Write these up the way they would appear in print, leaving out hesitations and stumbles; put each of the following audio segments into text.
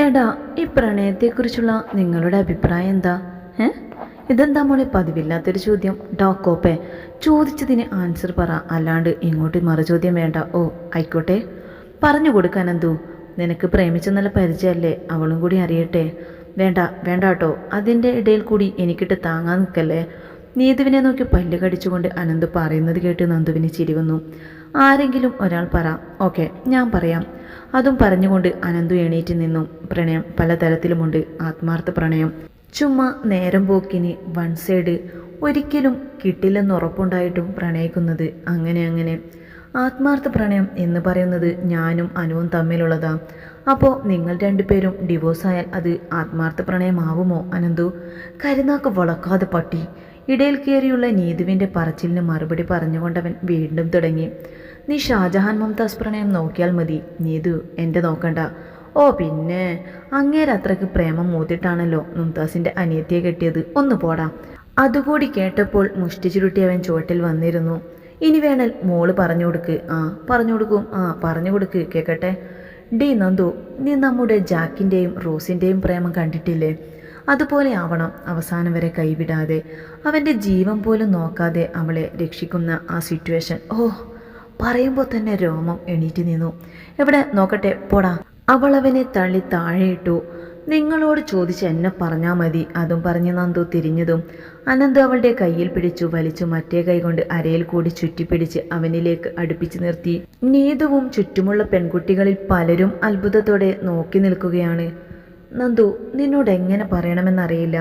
എടാ, ഈ പ്രണയത്തെക്കുറിച്ചുള്ള നിങ്ങളുടെ അഭിപ്രായം എന്താ? ഏ ഇതെന്താ മോളെ പതിവില്ലാത്തൊരു ചോദ്യം? ഡോക്കോപ്പേ, ചോദിച്ചതിന് ആൻസർ പറ, അല്ലാണ്ട് ഇങ്ങോട്ട് മറുചോദ്യം വേണ്ട. ഓ ആയിക്കോട്ടെ, പറഞ്ഞു കൊടുക്കാനെന്തോ. നിനക്ക് പ്രേമിച്ച നല്ല പരിചയമല്ലേ, അവളും കൂടി അറിയട്ടെ. വേണ്ട വേണ്ട കേട്ടോ, അതിൻ്റെ ഇടയിൽ കൂടി എനിക്കിട്ട് താങ്ങാൻ നിൽക്കല്ലേ. നീതുവിനെ നോക്കി പല്ല് കടിച്ചുകൊണ്ട് അനന്ത് പറയുന്നത് കേട്ട് നന്ദുവിന് ചിരി വന്നു. ആരെങ്കിലും ഒരാൾ പറ. ഓക്കെ, ഞാൻ പറയാം. അതും പറഞ്ഞുകൊണ്ട് അനന്തു എണീറ്റ് നിന്നു. പ്രണയം പലതരത്തിലുമുണ്ട്. ആത്മാർത്ഥ പ്രണയം, ചുമ്മാ നേരം പോക്കിന് വൺ സൈഡ്, ഒരിക്കലും കിട്ടില്ലെന്ന് ഉറപ്പുണ്ടായിട്ടും പ്രണയിക്കുന്നത്, അങ്ങനെ അങ്ങനെ. ആത്മാർത്ഥ പ്രണയം എന്ന് പറയുന്നത് ഞാനും അനുവും തമ്മിലുള്ളതാ. അപ്പോൾ നിങ്ങൾ രണ്ടുപേരും ഡിവോഴ്സായാൽ അത് ആത്മാർത്ഥ പ്രണയമാവുമോ അനന്തു? കരുനാക്ക് വളക്കാതെ പട്ടി. ഇടയിൽ കയറിയുള്ള നീതുവിൻ്റെ പറച്ചിലിന് മറുപടി പറഞ്ഞുകൊണ്ടവൻ വീണ്ടും തുടങ്ങി. നീ ഷാജഹാൻ മുംതാസ് പ്രണയം നോക്കിയാൽ മതി നീതു, എൻ്റെ നോക്കണ്ട. ഓ പിന്നെ, അങ്ങേരത്രയ്ക്ക് പ്രേമം മൂത്തിട്ടാണല്ലോ മുംതാസിൻ്റെ അനിയത്തിയെ കെട്ടിയത്. ഒന്ന് പോടാ. അതുകൂടി കേട്ടപ്പോൾ മുഷ്ടി ചുരുട്ടി അവൻ ചുവട്ടിൽ വന്നിരുന്നു. ഇനി വേണൽ മോള് പറഞ്ഞു കൊടുക്ക്. ആ പറഞ്ഞു കൊടുക്കും, പറഞ്ഞു കൊടുക്ക്, കേൾക്കട്ടെ. ഡി നന്ദു, നീ നമ്മുടെ ജാക്കിൻ്റെയും റോസിൻ്റെയും പ്രേമം കണ്ടിട്ടില്ലേ? അതുപോലെ ആവണം, അവസാനം വരെ കൈവിടാതെ, അവൻ്റെ ജീവൻ പോലും നോക്കാതെ അവളെ രക്ഷിക്കുന്ന ആ സിറ്റുവേഷൻ. ഓ, പറയുമ്പോൾ തന്നെ രോമം എണീറ്റ് നിന്നു. എവിടെ നോക്കട്ടെ, പോടാ. അവൾ അവനെ തള്ളി താഴെയിട്ടു. നിങ്ങളോട് ചോദിച്ച് എന്നെ പറഞ്ഞാൽ മതി. അതും പറഞ്ഞ് നന്ദു തിരിഞ്ഞതും അനന്ത് അവളുടെ കയ്യിൽ പിടിച്ചു വലിച്ചു മറ്റേ കൈകൊണ്ട് അരയിൽ കൂടി ചുറ്റിപ്പിടിച്ച് അവനിലേക്ക് അടുപ്പിച്ചു നിർത്തി. നീതുവും ചുറ്റുമുള്ള പെൺകുട്ടികളിൽ പലരും അത്ഭുതത്തോടെ നോക്കി നിൽക്കുകയാണ്. നന്ദു, നിന്നോട് എങ്ങനെ പറയണമെന്നറിയില്ല.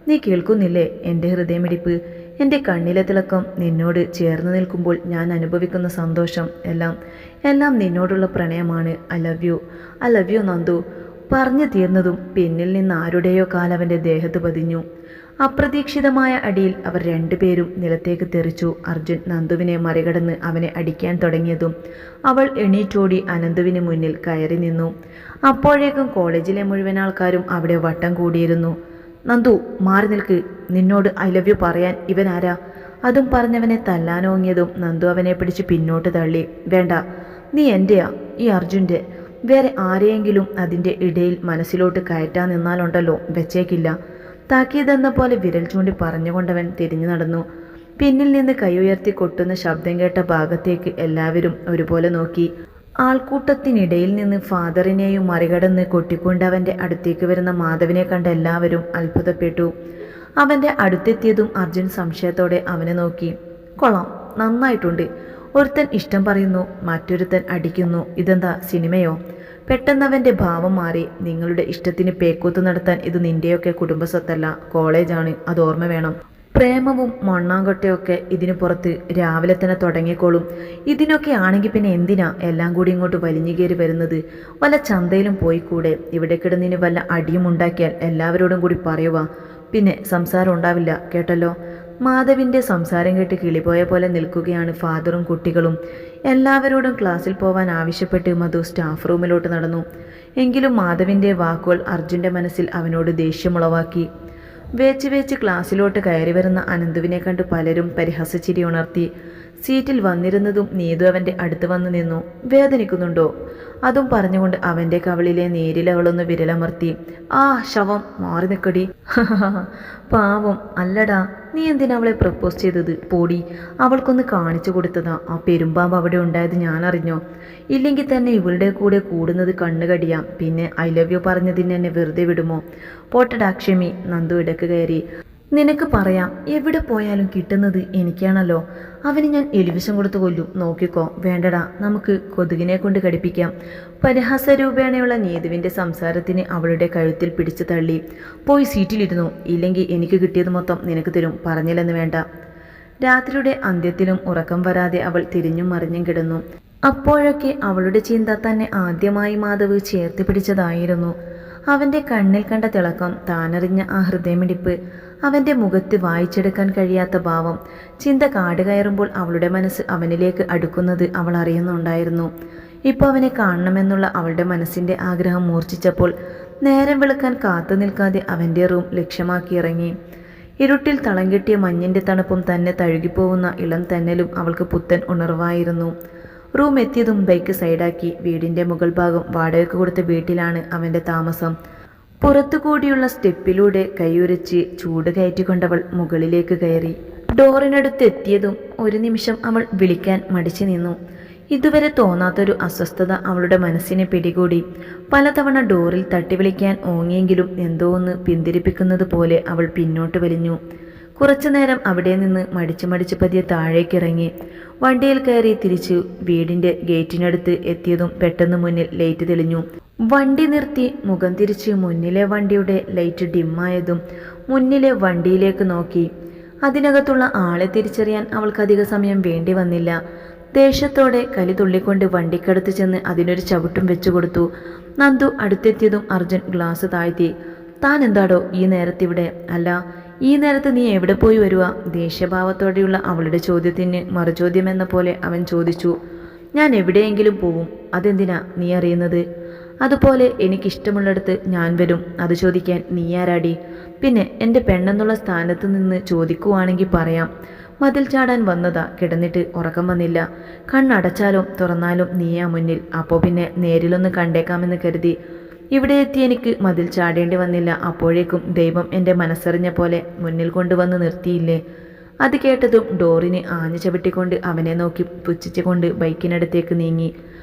നീ കേൾക്കുന്നില്ലേ എൻ്റെ ഹൃദയമിടിപ്പ്, എൻ്റെ കണ്ണിലെ തിളക്കം, നിന്നോട് ചേർന്ന് നിൽക്കുമ്പോൾ ഞാൻ അനുഭവിക്കുന്ന സന്തോഷം, എല്ലാം എല്ലാം നിന്നോടുള്ള പ്രണയമാണ്. I love you Nandu. പറഞ്ഞു തീർന്നതും പിന്നിൽ നിന്ന് ആരുടെയോ കാലവൻ്റെ ദേഹത്ത് പതിഞ്ഞു. അപ്രതീക്ഷിതമായ അടിയിൽ അവർ രണ്ടുപേരും നിലത്തേക്ക് തെറിച്ചു. അർജുൻ നന്ദുവിനെ മറികടന്ന് അവനെ അടിക്കാൻ തുടങ്ങിയതും അവൾ എണീറ്റോടി അനന്തുവിന് മുന്നിൽ കയറി നിന്നു. അപ്പോഴേക്കും കോളേജിലെ മുഴുവൻ ആൾക്കാരും അവിടെ വട്ടം കൂടിയിരുന്നു. നന്ദു, മാറി നിൽക്ക്. നിന്നോട് ഐ ലവ് യു പറയാൻ ഇവനാരാ? അതും പറഞ്ഞവനെ തല്ലാനോങ്ങിയതും നന്ദു അവനെ പിടിച്ച് പിന്നോട്ട് തള്ളി. വേണ്ട, നീ എൻ്റെയാ, ഈ അർജുൻ്റെ. വേറെ ആരെയെങ്കിലും അതിൻ്റെ ഇടയിൽ മനസ്സിലോട്ട് കയറ്റാൻ നിന്നാലുണ്ടല്ലോ, വെച്ചേക്കില്ല. താക്കീതെന്ന പോലെ വിരൽ ചൂണ്ടി പറഞ്ഞുകൊണ്ടവൻ തിരിഞ്ഞു നടന്നു. പിന്നിൽ നിന്ന് കൈ ഉയർത്തി കൊട്ടുന്ന ശബ്ദം കേട്ട ഭാഗത്തേക്ക് എല്ലാവരും ഒരുപോലെ നോക്കി. ആൾക്കൂട്ടത്തിനിടയിൽ നിന്ന് ഫാദറിനെയും മറികടന്ന് കൊട്ടിക്കൊണ്ടവൻ്റെ അടുത്തേക്ക് വരുന്ന മാധവിനെ കണ്ട എല്ലാവരും അത്ഭുതപ്പെട്ടു. അവൻ്റെ അടുത്തെത്തിയതും അർജുൻ സംശയത്തോടെ അവനെ നോക്കി. കൊള്ളാം, നന്നായിട്ടുണ്ട്. ഒരുത്തൻ ഇഷ്ടം പറയുന്നു, മറ്റൊരുത്തൻ അടിക്കുന്നു. ഇതെന്താ സിനിമയോ? പെട്ടെന്നവൻ്റെ ഭാവം മാറി. നിങ്ങളുടെ ഇഷ്ടത്തിന് പേക്കൂത്ത് നടത്താൻ ഇത് നിൻ്റെയൊക്കെ കുടുംബസ്വത്തല്ല, കോളേജാണ്, അത് ഓർമ്മ വേണം. പ്രേമവും മണ്ണാങ്കൊട്ടയൊക്കെ ഇതിനു പുറത്ത് രാവിലെ തന്നെ തുടങ്ങിക്കോളും. ഇതിനൊക്കെ ആണെങ്കിൽ പിന്നെ എന്തിനാ എല്ലാം കൂടി ഇങ്ങോട്ട് വലിഞ്ഞു കയറി വരുന്നത്? വല്ല ചന്തയിലും പോയിക്കൂടെ? ഇവിടെ കിടന്നിന് വല്ല അടിയും ഉണ്ടാക്കിയാൽ എല്ലാവരോടും കൂടി പറയുക. പിന്നെ സംസാരം ഉണ്ടാവില്ല, കേട്ടല്ലോ. മാധവിൻ്റെ സംസാരം കേട്ട് കിളിപോയ പോലെ നിൽക്കുകയാണ് ഫാദറും കുട്ടികളും. എല്ലാവരോടും ക്ലാസ്സിൽ പോവാൻ ആവശ്യപ്പെട്ട് മധു സ്റ്റാഫ് റൂമിലോട്ട് നടന്നു. എങ്കിലും മാധവിൻ്റെ വാക്കുകൾ അർജുൻ്റെ മനസ്സിൽ അവനോട് ദേഷ്യമുളവാക്കി. വേച്ച് ക്ലാസ്സിലോട്ട് കയറി വരുന്ന അനന്തുവിനെ കണ്ട് പലരും പരിഹസിച്ചിരി ഉണർത്തി. സീറ്റിൽ വന്നിരുന്നതും നീതു അവൻ്റെ അടുത്ത് വന്നു നിന്നു. വേദനിക്കുന്നുണ്ടോ? അതും പറഞ്ഞുകൊണ്ട് അവൻ്റെ കവളിലെ നീരിലവളൊന്ന് വിരലമർത്തി. ആ ശവം, മാറി നിൽക്കടി. പാവം അല്ലടാ, നീ എന്തിനാ അവളെ പ്രപ്പോസ് ചെയ്തത്? പോടി. അവൾക്കൊന്ന് കാണിച്ചു കൊടുത്തതാ. ആ പെരുമ്പാമ്പ് അവിടെ ഉണ്ടായത് ഞാൻ അറിഞ്ഞോ? ഇല്ലെങ്കിൽ തന്നെ ഇവളുടെ കൂടെ കൂടുന്നത് കണ്ണുകടിയാം. പിന്നെ ഐ ലവ് യു പറഞ്ഞതിന് എന്നെ വെറുതെ വിടുമോ? പോട്ടടാ ക്ഷമി. നന്ദു ഇടക്ക് കയറി. നിനക്ക് പറയാം, എവിടെ പോയാലും കിട്ടുന്നത് എനിക്കാണല്ലോ. അവന് ഞാൻ എലിവിഷം കൊടുത്തു കൊല്ലും, നോക്കിക്കോ. വേണ്ടടാ, നമുക്ക് കൊതുകിനെ കൊണ്ട് കടിപ്പിക്കാം. പരിഹാസരൂപേണയുള്ള നീതുവിൻ്റെ സംസാരത്തിന് അവളുടെ കഴുത്തിൽ പിടിച്ചു തള്ളി. പോയി സീറ്റിലിരുന്നു, ഇല്ലെങ്കിൽ എനിക്ക് കിട്ടിയത് മൊത്തം നിനക്ക് തരും, പറഞ്ഞില്ലെന്ന് വേണ്ട. രാത്രിയുടെ അന്ത്യത്തിലും ഉറക്കം വരാതെ അവൾ തിരിഞ്ഞും മറിഞ്ഞും കിടന്നു. അപ്പോഴൊക്കെ അവളുടെ ചിന്ത തന്നെ ആദ്യമായി മാധവ് ചേർത്ത് പിടിച്ചതായിരുന്നു. അവൻ്റെ കണ്ണിൽ കണ്ട തിളക്കം, താനറിഞ്ഞ ആ ഹൃദയമിടിപ്പ്, അവൻ്റെ മുഖത്ത് വായിച്ചെടുക്കാൻ കഴിയാത്ത ഭാവം. ചിന്ത കാട് കയറുമ്പോൾ അവളുടെ മനസ്സ് അവനിലേക്ക് അടുക്കുന്നത് അവൾ അറിയുന്നുണ്ടായിരുന്നു. ഇപ്പോൾ അവനെ കാണണമെന്നുള്ള അവളുടെ മനസ്സിൻ്റെ ആഗ്രഹം മൂർച്ഛിച്ചപ്പോൾ നേരം വെളുക്കാൻ കാത്തു നിൽക്കാതെ അവൻ്റെ റൂം ലക്ഷ്യമാക്കി ഇറങ്ങി. ഇരുട്ടിൽ തളം കെട്ടിയ മഞ്ഞിൻ്റെ തണുപ്പും തന്നെ തഴുകിപ്പോവുന്ന ഇളം തെന്നലും അവൾക്ക് പുത്തൻ ഉണർവായിരുന്നു. റൂം എത്തിയതും ബൈക്ക് സൈഡാക്കി. വീടിൻ്റെ മുകൾ ഭാഗം വാടകയ്ക്ക് കൊടുത്ത വീട്ടിലാണ് അവൻ്റെ താമസം. പുറത്തുകൂടിയുള്ള സ്റ്റെപ്പിലൂടെ കൈയുരച്ച് ചൂട് കയറ്റിക്കൊണ്ടവൾ മുകളിലേക്ക് കയറി. ഡോറിനടുത്തെത്തിയതും ഒരു നിമിഷം അവൾ വിളിക്കാൻ മടിച്ചു നിന്നു. ഇതുവരെ തോന്നാത്തൊരു അസ്വസ്ഥത അവളുടെ മനസ്സിനെ പിടികൂടി. പലതവണ ഡോറിൽ തട്ടി വിളിക്കാൻ ഓങ്ങിയെങ്കിലും എന്തോ ഒന്ന് പിന്തിരിപ്പിക്കുന്നത് പോലെ അവൾ പിന്നോട്ട് വലിഞ്ഞു. കുറച്ചുനേരം അവിടെ നിന്ന് മടിച്ച് പതിയെ താഴേക്കിറങ്ങി. വണ്ടിയിൽ കയറി തിരിച്ചു വീടിൻ്റെ ഗേറ്റിനടുത്ത് എത്തിയതും പെട്ടെന്ന് മുന്നിൽ ലൈറ്റ് തെളിഞ്ഞു. വണ്ടി നിർത്തി മുഖം തിരിച്ച് മുന്നിലെ വണ്ടിയുടെ ലൈറ്റ് ഡിമ്മായതും മുന്നിലെ വണ്ടിയിലേക്ക് നോക്കി. അതിനകത്തുള്ള ആളെ തിരിച്ചറിയാൻ അവൾക്കധിക സമയം വേണ്ടി വന്നില്ല. ദേഷ്യത്തോടെ കലി തുള്ളിക്കൊണ്ട് വണ്ടിക്കടുത്ത് ചെന്ന് അതിനൊരു ചവിട്ടും വെച്ചു കൊടുത്തു. നന്ദു അടുത്തെത്തിയതും അർജുൻ ഗ്ലാസ് താഴ്ത്തി. താൻ എന്താടോ ഈ നേരത്തിവിടെ? അല്ല, ഈ നേരത്ത് നീ എവിടെ പോയി വരുക? ദേഷ്യഭാവത്തോടെയുള്ള അവളുടെ ചോദ്യത്തിന് മറുചോദ്യമെന്ന പോലെ അവൻ ചോദിച്ചു. ഞാൻ എവിടെയെങ്കിലും പോവും, അതെന്തിനാ നീ അറിയുന്നത്? അതുപോലെ എനിക്കിഷ്ടമുള്ളിടത്ത് ഞാൻ വരും. അത് ചോദിക്കാൻ നീ ആരാടി? പിന്നെ എൻ്റെ പെണ്ണെന്നുള്ള സ്ഥാനത്ത് നിന്ന് ചോദിക്കുവാണെങ്കിൽ പറയാം. മതിൽ ചാടാൻ വന്നതാ, കിടന്നിട്ട് ഉറക്കം വന്നില്ല. കണ്ണടച്ചാലും തുറന്നാലും നീയാ മുന്നിൽ. അപ്പോൾ പിന്നെ നേരിലൊന്ന് കണ്ടേക്കാമെന്ന് കരുതി ഇവിടെ എത്തി. എനിക്ക് മതിൽ ചാടേണ്ടി വന്നില്ല. അപ്പോഴേക്കും ദൈവം എൻ്റെ മനസ്സറിഞ്ഞ പോലെ മുന്നിൽ കൊണ്ടുവന്ന് നിർത്തിയില്ലേ? അത് കേട്ടതും ഡോറിന് ആഞ്ഞു ചവിട്ടിക്കൊണ്ട് അവനെ നോക്കി പുച്ഛിച്ചുകൊണ്ട് ബൈക്കിനടുത്തേക്ക് നീങ്ങി.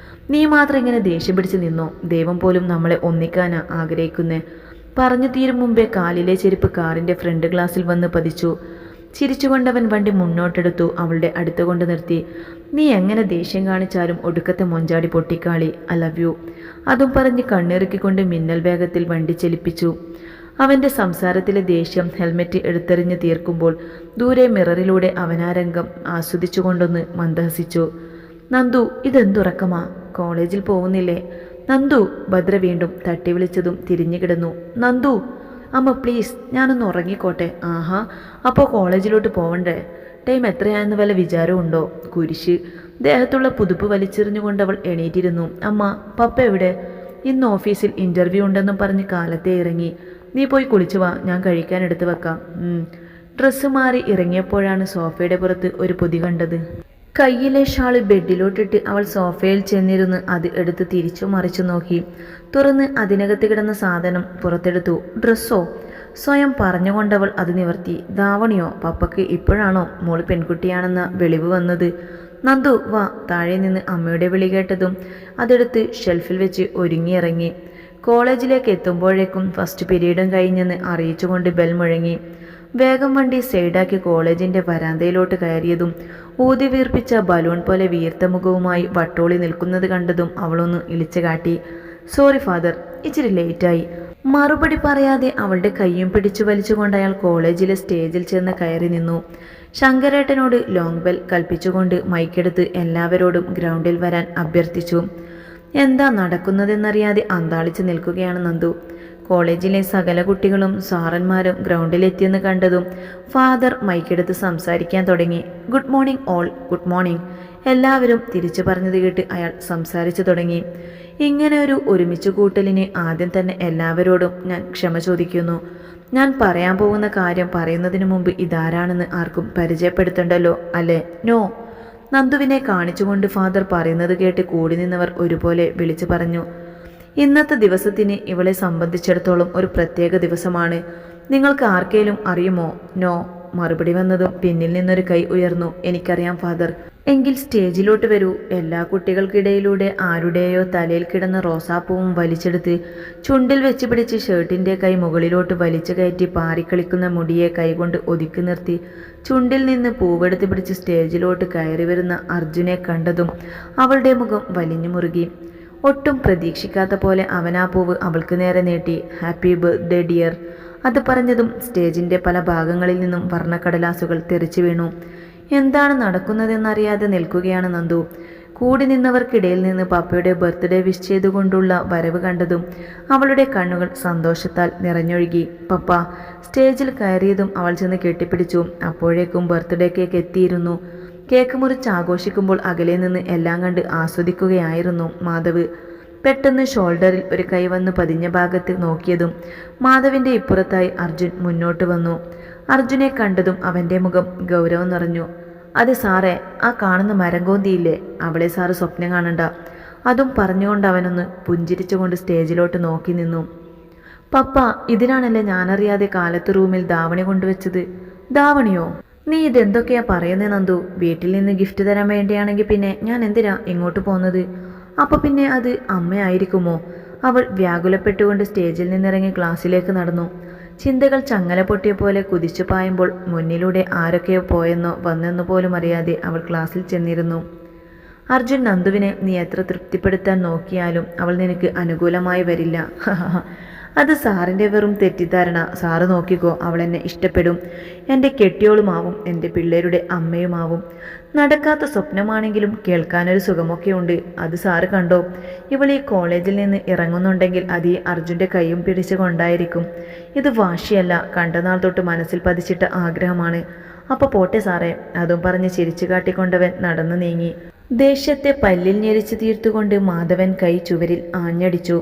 നീ മാത്രം ഇങ്ങനെ ദേഷ്യം പിടിച്ച് നിന്നോ? ദൈവം പോലും നമ്മളെ ഒന്നിക്കാനാ ആഗ്രഹിക്കുന്നേ. പറഞ്ഞു തീരും മുമ്പേ കാലിലെ ചെരുപ്പ് കാറിൻ്റെ ഫ്രണ്ട് ഗ്ലാസ്സിൽ വന്ന് പതിച്ചു. ചിരിച്ചുകൊണ്ടവൻ വണ്ടി മുന്നോട്ടെടുത്തു അവളുടെ അടുത്ത് കൊണ്ട് നിർത്തി. നീ എങ്ങനെ ദേഷ്യം കാണിച്ചാലും ഒടുക്കത്തെ മൊഞ്ചാടി പൊട്ടിക്കാളി. I love you. അതും പറഞ്ഞ് കണ്ണിറുക്കിക്കൊണ്ട് മിന്നൽ വേഗത്തിൽ വണ്ടി ചലിപ്പിച്ചു. അവൻ്റെ സംസാരത്തിലെ ദേഷ്യം ഹെൽമെറ്റ് എടുത്തെറിഞ്ഞ് തീർക്കുമ്പോൾ ദൂരെ മിററിലൂടെ അവനാ രംഗം ആസ്വദിച്ചുകൊണ്ടൊന്ന് മന്ദഹസിച്ചു. നന്ദു, ഇതെന്തുറക്കമാ? കോളേജിൽ പോകുന്നില്ലേ? നന്ദു! ഭദ്ര വീണ്ടും തട്ടി വിളിച്ചതും തിരിഞ്ഞു കിടന്നു. നന്ദു! അമ്മ പ്ലീസ്, ഞാനൊന്ന് ഉറങ്ങിക്കോട്ടെ. ആഹാ, അപ്പോൾ കോളേജിലോട്ട് പോവണ്ടേ? ടൈം എത്രയാണെന്ന് വല്ല വിചാരമുണ്ടോ? കുരിശ്. ദേഹത്തുള്ള പുതുപ്പ് വലിച്ചെറിഞ്ഞുകൊണ്ടവൾ എണീറ്റിരുന്നു. അമ്മ, പപ്പ എവിടെ? ഇന്ന് ഓഫീസിൽ ഇൻ്റർവ്യൂ ഉണ്ടെന്നും പറഞ്ഞ് കാലത്തെ ഇറങ്ങി. നീ പോയി കുളിച്ചു വാ, ഞാൻ കഴിക്കാൻ എടുത്തു വെക്കാം. ഡ്രസ്സ് മാറി ഇറങ്ങിയപ്പോഴാണ് സോഫയുടെ പുറത്ത് ഒരു പൊതി കണ്ടത്. കയ്യിലെ ഷാള് ബെഡിലോട്ടിട്ട് അവൾ സോഫയിൽ ചെന്നിരുന്ന് അത് എടുത്ത് തിരിച്ചു മറിച്ചു നോക്കി. തുറന്ന് അതിനകത്ത് കിടന്ന സാധനം പുറത്തെടുത്തു. ഡ്രസ്സോ? സ്വയം പറഞ്ഞുകൊണ്ടവൾ അത് നിവർത്തി. ധാവണിയോ? പപ്പയ്ക്ക് ഇപ്പോഴാണോ മോള് പെൺകുട്ടിയാണെന്ന വെളിവ് വന്നത്? നന്ദു വാ. താഴെ നിന്ന് അമ്മയുടെ വിളി കേട്ടതും അതെടുത്ത് ഷെൽഫിൽ വെച്ച് ഒരുങ്ങിയിറങ്ങി. കോളേജിലേക്ക് എത്തുമ്പോഴേക്കും ഫസ്റ്റ് പീരീഡും കഴിഞ്ഞെന്ന് അറിയിച്ചുകൊണ്ട് ബെൽ മുഴങ്ങി. വേഗം വണ്ടി സൈഡാക്കി കോളേജിൻ്റെ വരാന്തയിലോട്ട് കയറിയതും ഊതി വീർപ്പിച്ച ബലൂൺ പോലെ വീർത്ത മുഖവുമായി വട്ടോളി നിൽക്കുന്നത് കണ്ടതും അവളൊന്ന് ഇളിച്ചു കാട്ടി. സോറി ഫാദർ, ഇച്ചിരി ലേറ്റായി. മറുപടി പറയാതെ അവളുടെ കയ്യും പിടിച്ചു വലിച്ചുകൊണ്ട് അയാൾ കോളേജിലെ സ്റ്റേജിൽ ചെന്ന് കയറി നിന്നു. ശങ്കരേട്ടനോട് ലോങ് ബെൽ കൽപ്പിച്ചുകൊണ്ട് മൈക്കെടുത്ത് എല്ലാവരോടും ഗ്രൗണ്ടിൽ വരാൻ അഭ്യർത്ഥിച്ചു. എന്താ നടക്കുന്നതെന്നറിയാതെ അന്താളിച്ച് നിൽക്കുകയാണ് നന്ദു. കോളേജിലെ സകല കുട്ടികളും സാറന്മാരും ഗ്രൗണ്ടിലെത്തിയെന്ന് കണ്ടതും ഫാദർ മൈക്കെടുത്ത് സംസാരിക്കാൻ തുടങ്ങി. Good morning all. Good morning. എല്ലാവരും തിരിച്ചു പറഞ്ഞത് കേട്ട് അയാൾ സംസാരിച്ചു തുടങ്ങി. ഇങ്ങനെ ഒരു ഒരുമിച്ച് കൂട്ടലിന് ആദ്യം തന്നെ എല്ലാവരോടും ഞാൻ ക്ഷമ ചോദിക്കുന്നു. ഞാൻ പറയാൻ പോകുന്ന കാര്യം പറയുന്നതിന് മുമ്പ് ഇതാരാണെന്ന് ആർക്കും പരിചയപ്പെടുത്തണ്ടല്ലോ അല്ലേ? നോ. നന്ദുവിനെ കാണിച്ചുകൊണ്ട് ഫാദർ പറയുന്നത് കേട്ട് കൂടി നിന്നവർ ഒരുപോലെ വിളിച്ചു പറഞ്ഞു. ഇന്നത്തെ ദിവസത്തിന് ഇവളെ സംബന്ധിച്ചിടത്തോളം ഒരു പ്രത്യേക ദിവസമാണ്. നിങ്ങൾക്ക് ആർക്കേലും അറിയുമോ? നോ. മറുപടി വന്നതും പിന്നിൽ നിന്നൊരു കൈ ഉയർന്നു. എനിക്കറിയാം ഫാദർ. എങ്കിൽ സ്റ്റേജിലോട്ട് വരൂ. എല്ലാ കുട്ടികൾക്കിടയിലൂടെ ആരുടെയോ തലയിൽ കിടന്ന റോസാപ്പൂവും വലിച്ചെടുത്ത് ചുണ്ടിൽ വെച്ച് പിടിച്ച് ഷർട്ടിൻ്റെ കൈ മുകളിലോട്ട് വലിച്ചു കയറ്റി പാറിക്കളിക്കുന്ന മുടിയെ കൈകൊണ്ട് ഒതുക്കി നിർത്തി ചുണ്ടിൽ നിന്ന് പൂവെടുത്ത് പിടിച്ച് സ്റ്റേജിലോട്ട് കയറി വരുന്ന അർജുനെ കണ്ടതും അവളുടെ മുഖം വലിഞ്ഞു മുറുകി. ഒട്ടും പ്രതീക്ഷിക്കാത്ത പോലെ അവനാ പൂവ് അവൾക്ക് നേരെ നീട്ടി. Happy birthday dear. അത് പറഞ്ഞതും സ്റ്റേജിൻ്റെ പല ഭാഗങ്ങളിൽ നിന്നും വർണ്ണക്കടലാസുകൾ തെറിച്ചു വീണു. എന്താണ് നടക്കുന്നതെന്നറിയാതെ നിൽക്കുകയാണ് നന്ദു. കൂടി നിന്നവർക്കിടയിൽ നിന്ന് പപ്പയുടെ ബർത്ത്ഡേ വിഷ് ചെയ്തുകൊണ്ടുള്ള വരവ് കണ്ടതും അവളുടെ കണ്ണുകൾ സന്തോഷത്താൽ നിറഞ്ഞൊഴുകി. പപ്പ. സ്റ്റേജിൽ കയറിയതും അവൾ ചെന്ന് കെട്ടിപ്പിടിച്ചു. അപ്പോഴേക്കും ബർത്ത്ഡേ കേക്ക് എത്തിയിരുന്നു. കേക്ക് മുറിച്ച് ആഘോഷിക്കുമ്പോൾ അകലെ നിന്ന് എല്ലാം കണ്ട് ആസ്വദിക്കുകയായിരുന്നു മാധവ്. പെട്ടെന്ന് ഷോൾഡറിൽ ഒരു കൈ വന്ന് പതിഞ്ഞ ഭാഗത്ത് നോക്കിയതും മാധവിൻ്റെ ഇപ്പുറത്തായി അർജുൻ മുന്നോട്ട് വന്നു. അർജുനെ കണ്ടതും അവൻ്റെ മുഖം ഗൗരവം നിറഞ്ഞു. അത് സാറേ, ആ കാണുന്ന മരംകോന്തിയില്ലേ, അവളെ സാറ് സ്വപ്നം കാണണ്ട. അതും പറഞ്ഞുകൊണ്ട് അവനൊന്ന് പുഞ്ചിരിച്ചുകൊണ്ട് സ്റ്റേജിലോട്ട് നോക്കി നിന്നു. പപ്പ, ഇതിനാണല്ലേ ഞാനറിയാതെ കാലത്ത് റൂമിൽ ധാവണി കൊണ്ടുവച്ചത്. ധാവണിയോ? നീ ഇതെന്തൊക്കെയാ പറയുന്നേ നന്ദു? വീട്ടിൽ നിന്ന് ഗിഫ്റ്റ് തരാൻ വേണ്ടിയാണെങ്കിൽ പിന്നെ ഞാൻ എന്തിനാ ഇങ്ങോട്ട് പോകുന്നത്? അപ്പോൾ പിന്നെ അത് അമ്മയായിരിക്കുമോ? അവൾ വ്യാകുലപ്പെട്ടുകൊണ്ട് സ്റ്റേജിൽ നിന്നിറങ്ങി ക്ലാസ്സിലേക്ക് നടന്നു. ചിന്തകൾ ചങ്ങല പൊട്ടിയ പോലെ കുതിച്ചു പായുമ്പോൾ മുന്നിലൂടെ ആരൊക്കെയോ പോയെന്നോ വന്നെന്നോ പോലും അറിയാതെ അവൾ ക്ലാസ്സിൽ ചെന്നിരുന്നു. അർജുൻ നന്ദുവിനെ നീ എത്ര തൃപ്തിപ്പെടുത്താൻ നോക്കിയാലും അവൾ നിനക്ക് അനുകൂലമായി വരില്ല. അത് സാറിൻ്റെ വെറും തെറ്റിദ്ധാരണ. സാറ് നോക്കിക്കോ, അവൾ എന്നെ ഇഷ്ടപ്പെടും. എൻ്റെ കെട്ടിയോളുമാവും, എൻ്റെ പിള്ളേരുടെ അമ്മയുമാവും. നടക്കാത്ത സ്വപ്നമാണെങ്കിലും കേൾക്കാനൊരു സുഖമൊക്കെയുണ്ട്. അത് സാറ് കണ്ടോ? ഇവൾ ഈ കോളേജിൽ നിന്ന് ഇറങ്ങുന്നുണ്ടെങ്കിൽ അത് ഈ അർജുൻ്റെ കൈയും പിടിച്ചു കൊണ്ടായിരിക്കും. ഇത് വാശിയല്ല, കണ്ട നാൾ തൊട്ട് മനസ്സിൽ പതിച്ചിട്ട ആഗ്രഹമാണ്. അപ്പോൾ പോട്ടെ സാറേ. അതും പറഞ്ഞ് ചിരിച്ചു കാട്ടിക്കൊണ്ടവൻ നടന്നു നീങ്ങി. ദേഷ്യത്തെ പല്ലിൽ ഞെരിച്ച് തീർത്തുകൊണ്ട് മാധവൻ കൈ ചുവരിൽ ആഞ്ഞടിച്ചു.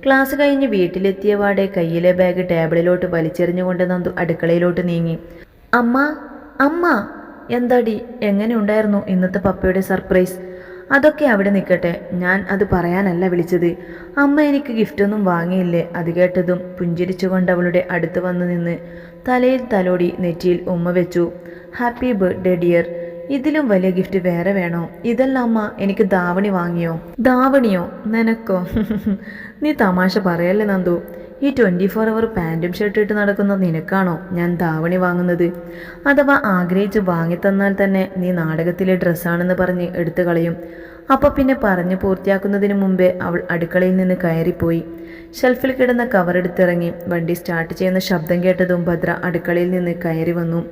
ക്ലാസ് കഴിഞ്ഞ് വീട്ടിലെത്തിയവാടെ കയ്യിലെ ബാഗ് ടേബിളിലോട്ട് വലിച്ചെറിഞ്ഞുകൊണ്ട് നന്ദു അടുക്കളയിലോട്ട് നീങ്ങി. അമ്മ, അമ്മ! എന്താടി, എങ്ങനെ ഉണ്ടായിരുന്നു ഇന്നത്തെ പപ്പയുടെ സർപ്രൈസ്? അതൊക്കെ അവിടെ നിൽക്കട്ടെ, ഞാൻ അത് പറയാനല്ല വിളിച്ചത്. അമ്മ എനിക്ക് ഗിഫ്റ്റൊന്നും വാങ്ങിയില്ലേ? അത് കേട്ടതും പുഞ്ചിരിച്ചുകൊണ്ട് അവളുടെ അടുത്ത് വന്നു നിന്ന് തലയിൽ തലോടി നെറ്റിയിൽ ഉമ്മ വെച്ചു. Happy birthday dear. ഇതിലും വലിയ ഗിഫ്റ്റ് വേറെ വേണോ? ഇതല്ല അമ്മ, എനിക്ക് ധാവണി വാങ്ങിയോ? ധാവണിയോ? നിനക്കോ? നീ തമാശ പറയല്ലേ നന്ദു. ഈ 24 അവർ പാൻറ്റും ഷർട്ടും ഇട്ട് നടക്കുന്ന നിനക്കാണോ ഞാൻ ധാവണി വാങ്ങുന്നത്? അഥവാ ആഗ്രഹിച്ച് വാങ്ങിത്തന്നാൽ തന്നെ നീ നാടകത്തിലെ ഡ്രസ്സാണെന്ന് പറഞ്ഞ് എടുത്തു കളയും. അപ്പോൾ പിന്നെ പറഞ്ഞു പൂർത്തിയാക്കുന്നതിന് മുമ്പേ അവൾ അടുക്കളയിൽ നിന്ന് കയറിപ്പോയി. ഷെൽഫിൽ കിടന്ന കവറെടുത്തിറങ്ങി. വണ്ടി സ്റ്റാർട്ട് ചെയ്യുന്ന ശബ്ദം കേട്ടതും ഭദ്ര അടുക്കളയിൽ നിന്ന് കയറി വന്നു.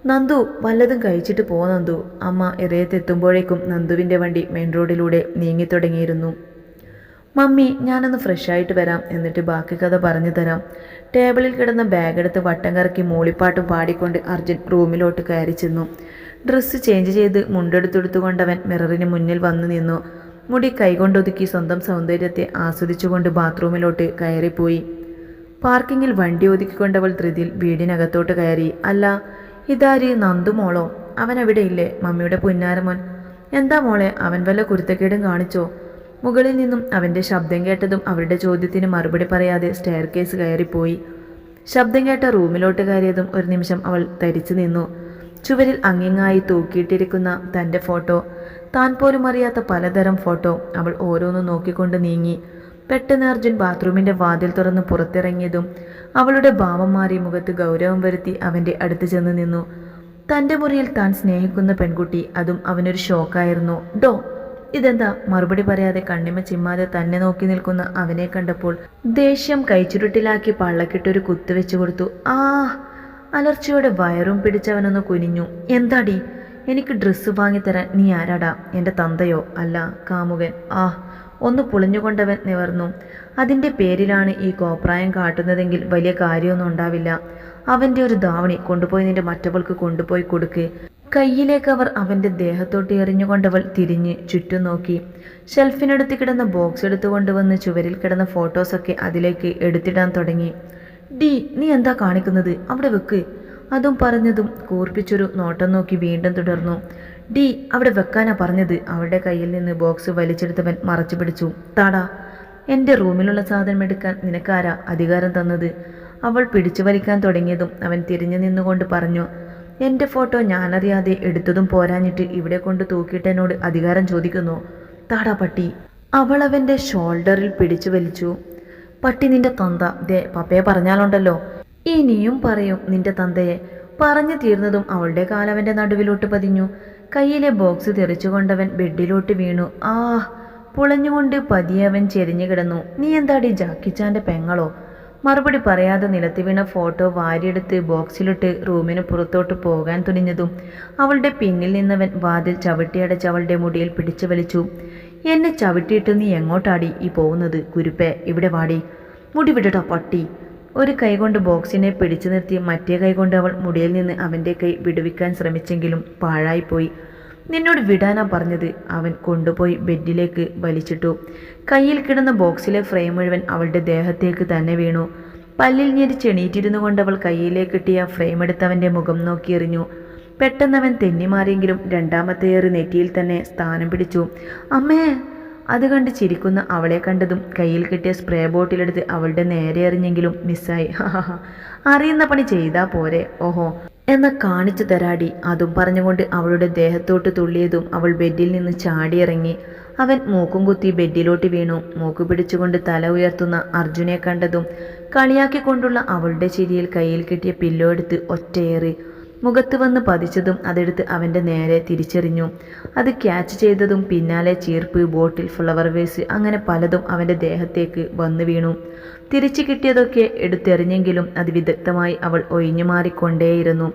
നന്ദു, വല്ലതും കഴിച്ചിട്ട് പോ നന്ദു. അമ്മ ഇറയത്തെത്തുമ്പോഴേക്കും നന്ദുവിൻ്റെ വണ്ടി മെയിൻ റോഡിലൂടെ നീങ്ങിത്തുടങ്ങിയിരുന്നു. മമ്മി, ഞാനൊന്ന് ഫ്രഷായിട്ട് വരാം, എന്നിട്ട് ബാക്കി കഥ പറഞ്ഞു തരാം. ടേബിളിൽ കിടന്ന ബാഗെടുത്ത് വട്ടം കറക്കി മൂളിപ്പാട്ടും പാടിക്കൊണ്ട് അർജുൻ റൂമിലോട്ട് കയറി ചെന്നു. ഡ്രസ്സ് ചേഞ്ച് ചെയ്ത് മുണ്ടെടുത്തെടുത്തുകൊണ്ടവൻ മിററിന് മുന്നിൽ വന്നു നിന്നു. മുടി കൈകൊണ്ടൊതുക്കി സ്വന്തം സൗന്ദര്യത്തെ ആസ്വദിച്ചുകൊണ്ട് ബാത്റൂമിലോട്ട് കയറിപ്പോയി. പാർക്കിങ്ങിൽ വണ്ടി ഒതുക്കിക്കൊണ്ടവൾ ധൃതിയിൽ വീടിനകത്തോട്ട് കയറി. അല്ല, ഇതാര്? നന്ദു മോളോ? അവൻ അവിടെ ഇല്ലേ? മമ്മിയുടെ പുന്നാരമോൻ. എന്താ മോളെ, അവൻ വല്ല കുരുത്തക്കേടും കാണിച്ചോ? മുകളിൽ നിന്നും അവൻ്റെ ശബ്ദം കേട്ടതും അവരുടെ ചോദ്യത്തിന് മറുപടി പറയാതെ സ്റ്റെയർ കേസ് കയറിപ്പോയി. ശബ്ദം കേട്ട റൂമിലോട്ട് കയറിയതും ഒരു നിമിഷം അവൾ തരിച്ചു നിന്നു. ചുവരിൽ അങ്ങിങ്ങായി തൂക്കിയിട്ടിരിക്കുന്ന തൻ്റെ ഫോട്ടോ, താൻ പോലും അറിയാത്ത പലതരം ഫോട്ടോ, അവൾ ഓരോന്നും നോക്കിക്കൊണ്ട് നീങ്ങി. പെട്ടെന്ന് അർജുൻ ബാത്റൂമിൻ്റെ വാതിൽ തുറന്ന് പുറത്തിറങ്ങിയതും അവളുടെ ഭാവം മാറി മുഖത്ത് ഗൗരവം വരുത്തി അവൻ്റെ അടുത്ത് ചെന്ന് നിന്നു. തൻ്റെ മുറിയിൽ താൻ സ്നേഹിക്കുന്ന പെൺകുട്ടി, അതും അവനൊരു ഷോക്കായിരുന്നു. ഡോ, ഇതെന്താ? മറുപടി പറയാതെ കണ്ണിമ ചിമ്മാതെ തന്നെ നോക്കി നിൽക്കുന്ന അവനെ കണ്ടപ്പോൾ ദേഷ്യം കൈച്ചുരുട്ടിലാക്കി പള്ളക്കിട്ടൊരു കുത്തു വെച്ചു കൊടുത്തു. ആ! അലർച്ചയോടെ വയറും പിടിച്ചവനൊന്ന് കുനിഞ്ഞു. എന്താടി? എനിക്ക് ഡ്രസ്സ് വാങ്ങിത്തരാൻ നീ ആരാടാ? എൻ്റെ തന്തയോ? അല്ല, കാമുകൻ. ആ! ഒന്ന് പുളിഞ്ഞുകൊണ്ടവൻ നിവർന്നു. അതിൻ്റെ പേരിലാണ് ഈ കോപ്രായം കാട്ടുന്നതെങ്കിൽ വലിയ കാര്യമൊന്നും ഉണ്ടാവില്ല. അവൻ്റെ ഒരു ധാവണി കൊണ്ടുപോയി നിന്റെ മറ്റവൾക്ക് കൊണ്ടുപോയി കൊടുക്ക്. കയ്യിലേക്ക് അവർ അവൻ്റെ ദേഹത്തോട്ട് എറിഞ്ഞുകൊണ്ടവൾ തിരിഞ്ഞ് ചുറ്റും നോക്കി. ഷെൽഫിനടുത്ത് കിടന്ന ബോക്സ് എടുത്തുകൊണ്ടുവന്ന് ചുവരിൽ കിടന്ന ഫോട്ടോസൊക്കെ അതിലേക്ക് എടുത്തിടാൻ തുടങ്ങി. ഡി, നീ എന്താ കാണിക്കുന്നത്? അവിടെ വെക്ക്. അതും പറഞ്ഞതും കൂർപ്പിച്ചൊരു നോട്ടം നോക്കി വീണ്ടും തുടർന്നു. ഡി, അവിടെ വെക്കാനാ പറഞ്ഞത്. അവളുടെ കയ്യിൽ നിന്ന് ബോക്സ് വലിച്ചെടുത്തവൻ മറച്ചു പിടിച്ചു. താടാ, എൻ്റെ റൂമിലുള്ള സാധനം എടുക്കാൻ നിനക്കാരാ അധികാരം തന്നത്? അവൾ പിടിച്ചു വലിക്കാൻ തുടങ്ങിയതും അവൻ തിരിഞ്ഞു നിന്നുകൊണ്ട് പറഞ്ഞു. എൻ്റെ ഫോട്ടോ ഞാനറിയാതെ എടുത്തതും പോരാഞ്ഞിട്ട് ഇവിടെ കൊണ്ട് തൂക്കിയിട്ട് എന്നോട് അധികാരം ചോദിക്കുന്നു. താടാ പട്ടി. അവൾ അവൻ്റെ ഷോൾഡറിൽ പിടിച്ചു വലിച്ചു. പട്ടി നിന്റെ തന്ത. ദേ, പപ്പയെ പറഞ്ഞാലുണ്ടല്ലോ. ഇനിയും പറയും നിന്റെ തന്തയെ. പറഞ്ഞു തീർന്നതും അവളുടെ കാലവൻ്റെ നടുവിലോട്ട് പതിഞ്ഞു. കയ്യിലെ ബോക്സ് തെറിച്ചുകൊണ്ടവൻ ബെഡിലോട്ട് വീണു. ആ! പുളഞ്ഞുകൊണ്ട് പതിയെ അവൻ ചെരിഞ്ഞു കിടന്നു. നീ എന്താടി ജാക്കിച്ചാൻ്റെ പെങ്ങളോ? മറുപടി പറയാതെ നിലത്ത് വീണ ഫോട്ടോ വാരിയെടുത്ത് ബോക്സിലിട്ട് റൂമിന് പുറത്തോട്ട് പോകാൻ തുനിഞ്ഞതും അവളുടെ പിന്നിൽ നിന്നവൻ വാതിൽ ചവിട്ടിയടച്ച് അവളുടെ മുടിയിൽ പിടിച്ചു വലിച്ചു. എന്നെ ചവിട്ടിയിട്ട് നീ എങ്ങോട്ടാടി ഈ പോകുന്നത്? കുരുപ്പേ, ഇവിടെ വാടി. മുടി വിടട്ടോ പട്ടി. ഒരു കൈകൊണ്ട് ബോക്സിനെ പിടിച്ചു നിർത്തി മറ്റേ കൈകൊണ്ട് അവൾ മുടിയിൽ നിന്ന് അവൻ്റെ കൈ വിടുവിക്കാൻ ശ്രമിച്ചെങ്കിലും പാഴായിപ്പോയി. നിന്നോട് വിടാനാ പറഞ്ഞത്. അവൻ കൊണ്ടുപോയി ബെഡിലേക്ക് വലിച്ചിട്ടു. കയ്യിൽ കിടന്ന ബോക്സിലെ ഫ്രെയിം മുഴുവൻ അവളുടെ ദേഹത്തേക്ക് തന്നെ വീണു. പല്ലിൽ ഞെരിച്ചെണീറ്റിരുന്നു കൊണ്ടവൾ കയ്യിലേക്ക് കിട്ടിയ ഫ്രെയിം എടുത്തവൻ്റെ മുഖം നോക്കി എറിഞ്ഞു. പെട്ടെന്നവൻ തെന്നിമാറിയെങ്കിലും രണ്ടാമത്തെ ഏറ് നെറ്റിയിൽ തന്നെ സ്ഥാനം പിടിച്ചു. അമ്മേ! അത് കണ്ട് ചിരിക്കുന്ന അവളെ കണ്ടതും കയ്യിൽ കിട്ടിയ സ്പ്രേ ബോട്ടിലെടുത്ത് അവളുടെ നേരെ എറിഞ്ഞെങ്കിലും മിസ്സായി. അറിയുന്ന പണി ചെയ്താ പോരെ, ഓഹോ എന്ന കാണിച്ചു തരാടി. അതും പറഞ്ഞുകൊണ്ട് അവളുടെ ദേഹത്തോട്ട് തുള്ളിയതും അവൾ ബെഡിൽ നിന്ന് ചാടിയിറങ്ങി. അവൻ മൂക്കും കുത്തി ബെഡിലോട്ട് വീണു. മൂക്ക് പിടിച്ചുകൊണ്ട് തല ഉയർത്തുന്ന അർജുനെ കണ്ടതും കളിയാക്കിക്കൊണ്ടുള്ള അവളുടെ ചിരിയിൽ കയ്യിൽ കിട്ടിയ പില്ലോ എടുത്ത് ഒറ്റയേറി. മുഖത്ത് വന്ന് പതിച്ചതും അതെടുത്ത് അവൻ്റെ നേരെ തിരിച്ചെറിഞ്ഞു. അത് ക്യാച്ച് ചെയ്തതും പിന്നാലെ ചീർപ്പ്, ബോട്ടിൽ, ഫ്ലവർ വേസ് അങ്ങനെ പലതും അവൻ്റെ ദേഹത്തേക്ക് വന്നു വീണു. തിരിച്ചു കിട്ടിയതൊക്കെ എടുത്തെറിഞ്ഞെങ്കിലും അത് വിദഗ്ധമായി അവൾ ഒഴിഞ്ഞു മാറിക്കൊണ്ടേയിരുന്നു.